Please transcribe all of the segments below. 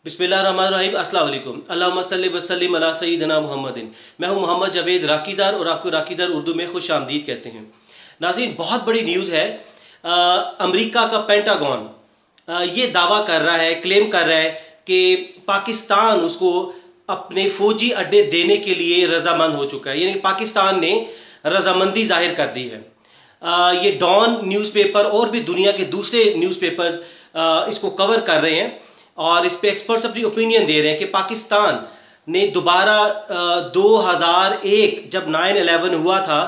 बिस्मिल्लाहिर्रहमानिर्रहीम, अस्सलाम वालेकुम। अल्लाहुम्मा सल्लि व सल्लिम अला सय्यिदिना मुहम्मदिन। मैं हूं मोहम्मद जावेद राकीज़ार और आपको राकीज़ार उर्दू में खुश आमदीद कहते हैं। नाज़रीन, बहुत बड़ी न्यूज़ है। अमेरिका का पेंटागन ये दावा कर रहा है, क्लेम कर रहा है कि पाकिस्तान उसको अपने फ़ौजी अड्डे देने के लिए रजामंद हो चुका है, यानी पाकिस्तान ने रजामंदी जाहिर कर दी है। ये डॉन न्यूज़पेपर और भी दुनिया के दूसरे न्यूज़पेपर्स इसको कवर कर रहे हैं और इस पे एक्सपर्ट्स अपनी ओपिनियन दे रहे हैं कि पाकिस्तान ने दोबारा 2001 जब 9/11 हुआ था,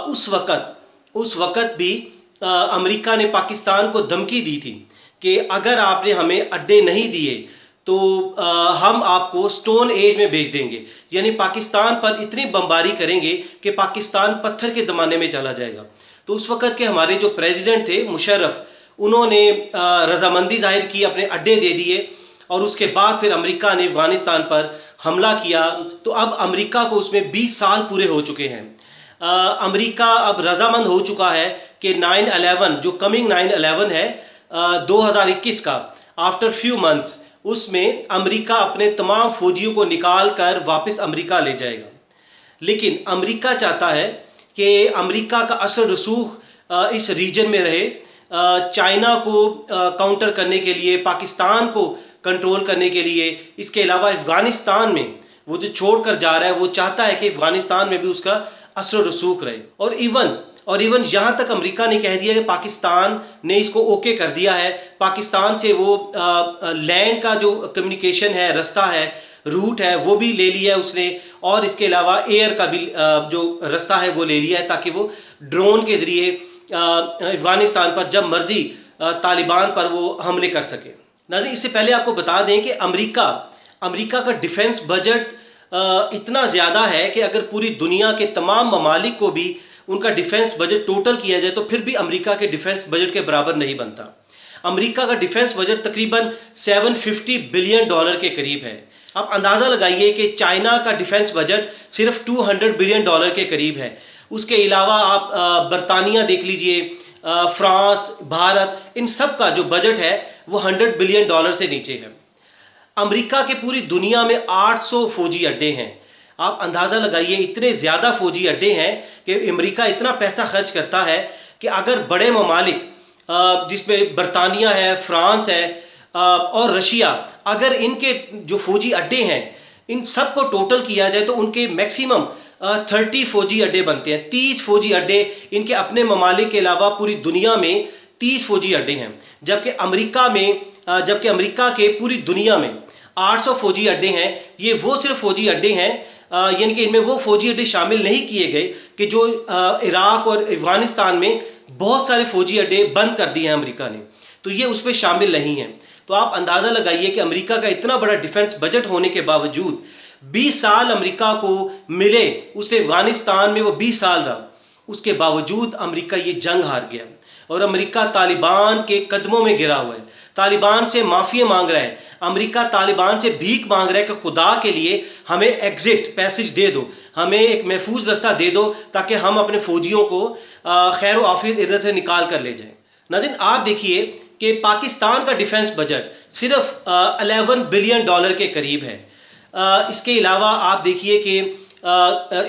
उस वक़्त भी अमेरिका ने पाकिस्तान को धमकी दी थी कि अगर आपने हमें अड्डे नहीं दिए तो हम आपको स्टोन एज में भेज देंगे, यानी पाकिस्तान पर इतनी बमबारी करेंगे कि पाकिस्तान पत्थर के ज़माने में चला जाएगा। तो उस वक़्त के हमारे जो प्रेसिडेंट थे मुशर्रफ, उन्होंने रजामंदी जाहिर की, अपने अड्डे दे दिए और उसके बाद फिर अमेरिका ने अफ़गानिस्तान पर हमला किया। तो अब अमेरिका को उसमें 20 साल पूरे हो चुके हैं। अमेरिका अब रजामंद हो चुका है कि 9/11 जो कमिंग 9/11 है 2021 का, आफ्टर फ्यू मंथ्स उसमें अमेरिका अपने तमाम फौजियों को निकाल कर वापस अमेरिका ले जाएगा। लेकिन अमेरिका चाहता है कि अमेरिका का असर रसूख इस रीजन में रहे, चाइना को काउंटर करने के लिए, पाकिस्तान को कंट्रोल करने के लिए। इसके अलावा अफ़गानिस्तान में वो जो छोड़ कर जा रहा है, वो चाहता है कि अफ़गानिस्तान में भी उसका असर रसूख रहे। और इवन यहाँ तक अमेरिका ने कह दिया कि पाकिस्तान ने इसको ओके कर दिया है। पाकिस्तान से वो लैंड का जो कम्युनिकेशन है, रास्ता है, रूट है, वो भी ले लिया है उसने, और इसके अलावा एयर का भी जो रास्ता है वो ले लिया है, ताकि वो ड्रोन के ज़रिए अफ़गानिस्तान पर जब मर्जी तालिबान पर वो हमले कर सके। नाज़रीन, इससे पहले आपको बता दें कि अमेरिका का डिफेंस बजट इतना ज़्यादा है कि अगर पूरी दुनिया के तमाम ममालिक को भी उनका डिफेंस बजट टोटल किया जाए तो फिर भी अमेरिका के डिफेंस बजट के बराबर नहीं बनता। अमेरिका का डिफेंस बजट तकरीबन $750 बिलियन के करीब है। आप अंदाज़ा लगाइए कि चाइना का डिफेंस बजट सिर्फ $200 बिलियन के करीब है। उसके अलावा आप बरतानिया देख लीजिए, फ्रांस, भारत, इन सब का जो बजट है वो $100 बिलियन से नीचे है। अमेरिका के पूरी दुनिया में 800 फौजी अड्डे हैं। आप अंदाज़ा लगाइए, इतने ज़्यादा फौजी अड्डे हैं कि अमेरिका इतना पैसा खर्च करता है कि अगर बड़े ममालिक जिसमें बरतानिया है, फ्रांस है और रशिया, अगर इनके जो फौजी अड्डे हैं इन सब को टोटल किया जाए तो उनके मैक्सिमम 30 फौजी अड्डे बनते हैं। 30 फौजी अड्डे इनके अपने ममालिक के अलावा पूरी दुनिया में 30 फौजी अड्डे हैं। जबकि अमेरिका के पूरी दुनिया में 800 फौजी अड्डे हैं। ये वो सिर्फ फौजी अड्डे हैं, यानी कि इनमें वो फौजी अड्डे शामिल नहीं किए गए कि जो इराक और अफ़गानिस्तान में बहुत सारे फौजी अड्डे बंद कर दिए हैं अमेरिका ने, तो ये उस पर शामिल नहीं हैं। तो आप अंदाज़ा लगाइए कि अमेरिका का इतना बड़ा डिफेंस बजट होने के बावजूद 20 साल अमेरिका को मिले, उसने अफ़गानिस्तान में वो 20 साल रहा, उसके बावजूद अमेरिका ये जंग हार गया और अमेरिका तालिबान के कदमों में गिरा हुआ है। तालिबान से माफ़ी मांग रहा है, अमेरिका तालिबान से भीख मांग रहा है कि खुदा के लिए हमें एग्जिट पैसेज दे दो, हमें एक महफूज रास्ता दे दो ताकि हम अपने फौजियों को खैर आफियत इधर से निकाल कर ले जाएं। नाज़रीन, आप देखिए कि पाकिस्तान का डिफेंस बजट सिर्फ $11 बिलियन के करीब है। इसके अलावा आप देखिए कि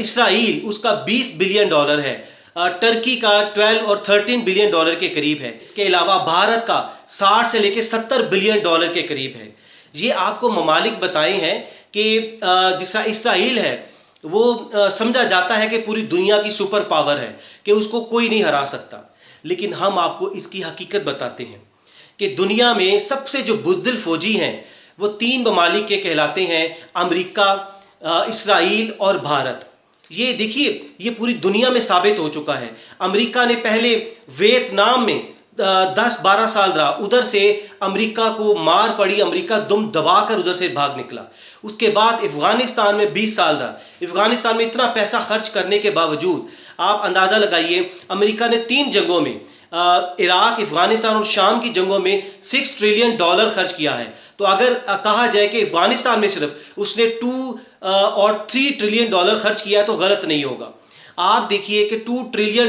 इसराइल, उसका $20 बिलियन है, टर्की का 12 और 13 बिलियन के करीब है। इसके अलावा भारत का 60 से लेकर $70 बिलियन के करीब है। ये आपको ममालिक बताए हैं कि जिस इसराइल है वो समझा जाता है कि पूरी दुनिया की सुपर पावर है, कि उसको कोई नहीं हरा सकता। लेकिन हम आपको इसकी हकीकत बताते हैं कि दुनिया में सबसे जो बुज़दिल फौजी हैं वो 3 ममालिक के कहलाते हैं, अमेरिका, इसराइल और भारत। ये देखिए, ये पूरी दुनिया में साबित हो चुका है। अमेरिका ने पहले वियतनाम में 10-12 साल रहा, उधर से अमेरिका को मार पड़ी, अमेरिका दुम दबाकर उधर से भाग निकला। उसके बाद अफ़गानिस्तान में 20 साल रहा। अफ़गानिस्तान में इतना पैसा खर्च करने के बावजूद आप अंदाज़ा लगाइए, अमेरिका ने 3 जंगों में, इराक, अफ़गानिस्तान और शाम की जंगों में $6 ट्रिलियन खर्च किया है। तो अगर कहा जाए कि अफ़गानिस्तान में सिर्फ उसने 2 और 3 ट्रिलियन खर्च किया है तो गलत नहीं होगा। आप देखिए कि $2 ट्रिलियन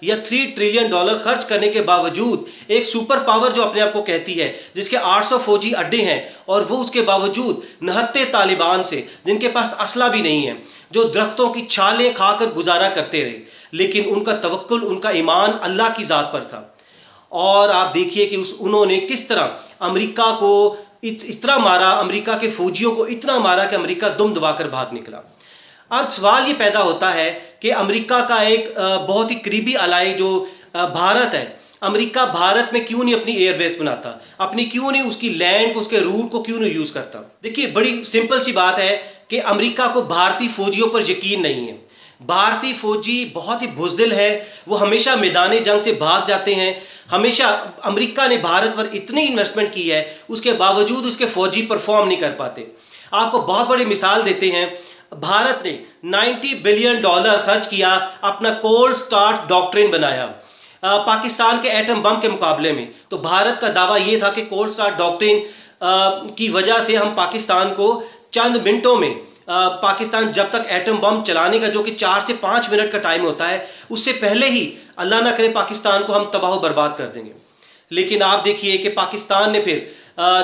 या $3 ट्रिलियन खर्च करने के बावजूद एक सुपर पावर जो अपने आप को कहती है, जिसके 800 फौजी अड्डे हैं, और वो उसके बावजूद निहत्थे तालिबान से, जिनके पास असला भी नहीं है, जो दरख्तों की छालें खाकर गुजारा करते रहे, लेकिन उनका तवक्कुल, उनका ईमान अल्लाह की ज़ात पर था। और आप देखिए कि उन्होंने किस तरह अमेरिका को इस तरह मारा, अमेरिका के फौजियों को इतना मारा कि अमेरिका दुम दबाकर भाग निकला। अब सवाल ये पैदा होता है कि अमेरिका का एक बहुत ही करीबी अलाई जो भारत है, अमेरिका भारत में क्यों नहीं अपनी एयरबेस बनाता, अपनी क्यों नहीं उसकी लैंड को, उसके रूट को क्यों नहीं यूज़ करता। देखिए बड़ी सिंपल सी बात है कि अमेरिका को भारतीय फौजियों पर यकीन नहीं है। भारतीय फौजी बहुत ही बुज़दिल है, वो हमेशा मैदान जंग से भाग जाते हैं। हमेशा अमेरिका ने भारत पर इतनी इन्वेस्टमेंट की है, उसके बावजूद उसके फौजी परफॉर्म नहीं कर पाते। आपको बहुत बड़ी मिसाल देते हैं, भारत ने $90 बिलियन खर्च किया, अपना कोल्ड स्टार्ट डॉक्ट्रिन बनाया पाकिस्तान के एटम बम के मुकाबले में। तो भारत का दावा ये था कि कोल्ड स्टार्ट डॉक्ट्रिन की वजह से हम पाकिस्तान को चंद मिनटों में, पाकिस्तान जब तक एटम बम चलाने का जो कि 4 से 5 मिनट का टाइम होता है, उससे पहले ही अल्लाह ना करे पाकिस्तान को हम तबाह बर्बाद कर देंगे। लेकिन आप देखिए कि पाकिस्तान ने फिर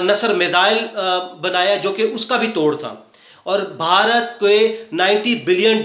नसर मिसाइल बनाया जो कि उसका भी तोड़ था, और भारत के $90 बिलियन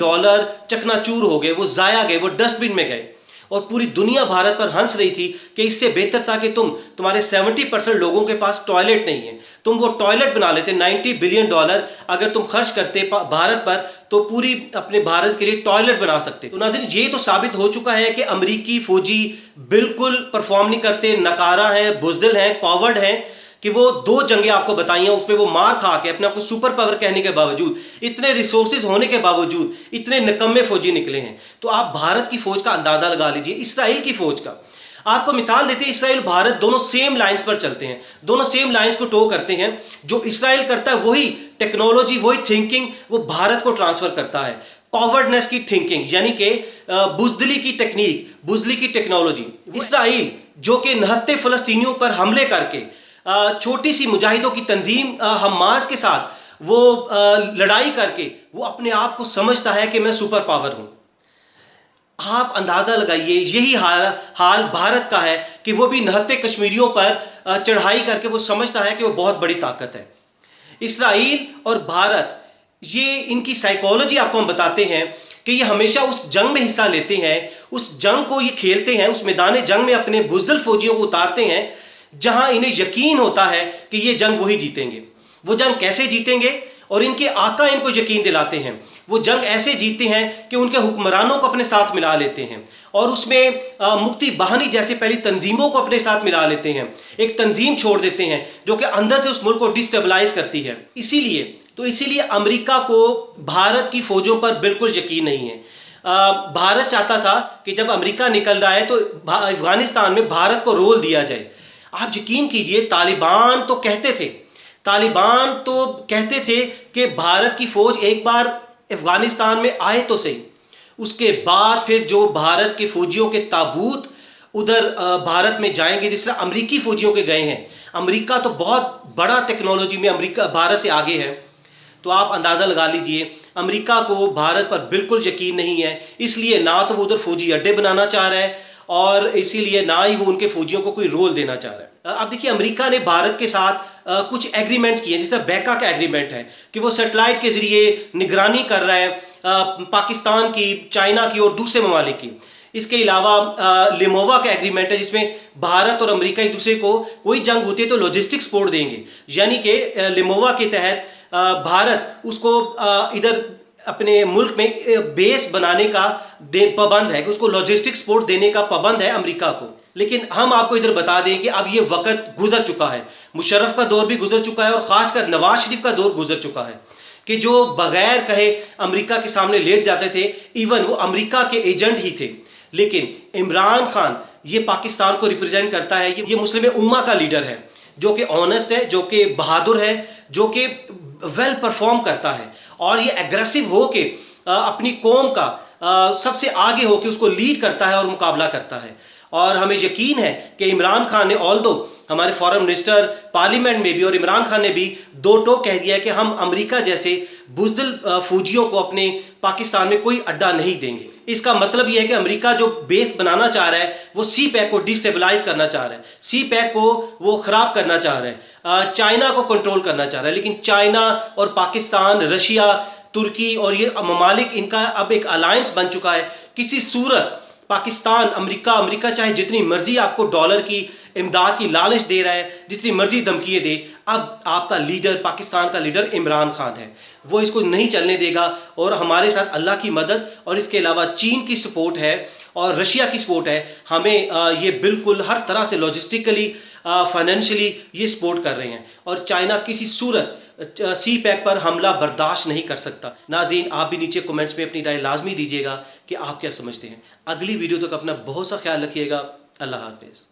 चकनाचूर हो गए, वो ज़ाया गए, वो डस्टबिन में गए। और पूरी दुनिया भारत पर हंस रही थी कि इससे बेहतर था कि तुम्हारे 70% लोगों के पास टॉयलेट नहीं है, तुम वो टॉयलेट बना लेते। $90 बिलियन अगर तुम खर्च करते भारत पर, तो पूरी अपने भारत के लिए टॉयलेट बना सकते। तो नाज़रीन, ये तो साबित हो चुका है कि अमेरिकी फौजी बिल्कुल परफॉर्म नहीं करते, नकारा हैं, बुज़दिल हैं, कॉवर्ड हैं, कि वो 2 जंगें आपको बताई हैं, उस पर वो मार खा के अपने आप को सुपर पावर कहने के बावजूद, इतने रिसोर्सेज होने के बावजूद इतने निकम्मे फौजी निकले हैं। तो आप भारत की फौज का अंदाजा लगा लीजिए, इसराइल की फौज का। आपको मिसाल देते हैं, इसराइल भारत दोनों सेम लाइंस पर चलते हैं, दोनों सेम लाइंस को टो करते हैं। जो इसराइल करता है वही टेक्नोलॉजी, वही थिंकिंग वो भारत को ट्रांसफर करता है। कॉवर्डनेस की थिंकिंग, यानी कि बुज़दिली की टेक्निक, बुज़दिली की टेक्नोलॉजी। इसराइल जो कि 69 फ़लस्तीनियों पर हमले करके छोटी सी मुजाहिदों की तंजीम हमास के साथ वो लड़ाई करके वो अपने आप को समझता है कि मैं सुपर पावर हूं। आप अंदाजा लगाइए, यही हाल भारत का है कि वो भी 69 कश्मीरियों पर चढ़ाई करके वो समझता है कि वो बहुत बड़ी ताकत है। इसराइल और भारत, ये इनकी साइकोलॉजी आपको हम बताते हैं कि ये हमेशा उस जंग में हिस्सा लेते हैं, उस जंग को ये खेलते हैं, उस मैदान जंग में अपने बुज़दिल फौजियों को उतारते हैं जहां इन्हें यकीन होता है कि ये जंग वही जीतेंगे। वो जंग कैसे जीतेंगे, और इनके आका इनको यकीन दिलाते हैं। वो जंग ऐसे जीतते हैं कि उनके हुक्मरानों को अपने साथ मिला लेते हैं, और उसमें मुक्ति बाहिनी जैसे पहली तंजीमों को अपने साथ मिला लेते हैं। एक तंजीम छोड़ देते हैं जो कि अंदर से उस मुल्क को डिस्टेबलाइज करती है। इसीलिए अमेरिका को भारत की फौजों पर बिल्कुल यकीन नहीं है। भारत चाहता था कि जब अमेरिका निकल रहा है तो अफगानिस्तान में भारत को रोल दिया जाए। आप यकीन कीजिए, तालिबान तो कहते थे कि भारत की फौज एक बार अफगानिस्तान में आए तो सही, उसके बाद फिर जो भारत के फौजियों के ताबूत उधर भारत में जाएंगे जिस तरह अमेरिकी फौजियों के गए हैं। अमेरिका तो बहुत बड़ा टेक्नोलॉजी में अमेरिका भारत से आगे है। तो आप अंदाज़ा लगा लीजिए, अमेरिका को भारत पर बिल्कुल यकीन नहीं है, इसलिए ना तो वो उधर फौजी अड्डे बनाना चाह रहा है, और इसीलिए ना ही वो उनके फौजियों को कोई रोल देना चाह रहा है। अब देखिए, अमेरिका ने भारत के साथ कुछ एग्रीमेंट्स किए, जिस तरह बेका का एग्रीमेंट है कि वो सैटेलाइट के जरिए निगरानी कर रहा है पाकिस्तान की, चाइना की और दूसरे ममालिक की। इसके अलावा लेमोवा का एग्रीमेंट है जिसमें भारत और अमेरिका एक दूसरे को कोई जंग होती है तो लॉजिस्टिक सपोर्ट देंगे, यानी कि लेमोवा के तहत भारत उसको इधर अपने मुल्क में बेस बनाने का पाबंद है, कि उसको लॉजिस्टिक सपोर्ट देने का पाबंद है अमेरिका को। लेकिन हम आपको इधर बता दें कि अब ये वक्त गुजर चुका है, मुशर्रफ का दौर भी गुजर चुका है, और ख़ासकर नवाज शरीफ का दौर गुजर चुका है, कि जो बगैर कहे अमेरिका के सामने लेट जाते थे, इवन वो अमेरिका के एजेंट ही थे। लेकिन इमरान खान ये पाकिस्तान को रिप्रेजेंट करता है, ये मुस्लिम उम्मा का लीडर है, जो कि ऑनेस्ट है, जो कि बहादुर है, जो कि वेल परफॉर्म करता है, और ये एग्रेसिव हो के अपनी कौम का सबसे आगे होकर उसको लीड करता है और मुकाबला करता है। और हमें यकीन है कि इमरान खान ने ऑल्दो हमारे फॉरेन मिनिस्टर पार्लियामेंट में भी और इमरान खान ने भी दो टोक कह दिया है कि हम अमेरिका जैसे बुज़दिल फौजियों को अपने पाकिस्तान में कोई अड्डा नहीं देंगे। इसका मतलब यह है कि अमेरिका जो बेस बनाना चाह रहा है वो सी पैक को डिस्टेबलाइज करना चाह रहा है, सी पैक को वो ख़राब करना चाह रहा है, चाइना को कंट्रोल करना चाह रहा है। लेकिन चाइना और पाकिस्तान, रशिया, तुर्की और ये ममालिक, इनका अब एक अलायंस बन चुका है। किसी सूरत पाकिस्तान, अमेरिका चाहे जितनी मर्जी आपको डॉलर की इमदाद की लालच दे रहा है, जितनी मर्जी धमकियाँ दे, अब आपका लीडर, पाकिस्तान का लीडर इमरान खान है, वो इसको नहीं चलने देगा। और हमारे साथ अल्लाह की मदद और इसके अलावा चीन की सपोर्ट है और रशिया की सपोर्ट है। हमें ये बिल्कुल हर तरह से लॉजिस्टिकली, फाइनेंशियली ये सपोर्ट कर रहे हैं और चाइना किसी सूरत सी पैक पर हमला बर्दाश्त नहीं कर सकता। नाज़रीन, आप भी नीचे कमेंट्स में अपनी राय लाजमी दीजिएगा कि आप क्या समझते हैं। अगली वीडियो तक अपना बहुत सा ख्याल रखिएगा। अल्लाह हाफिज़।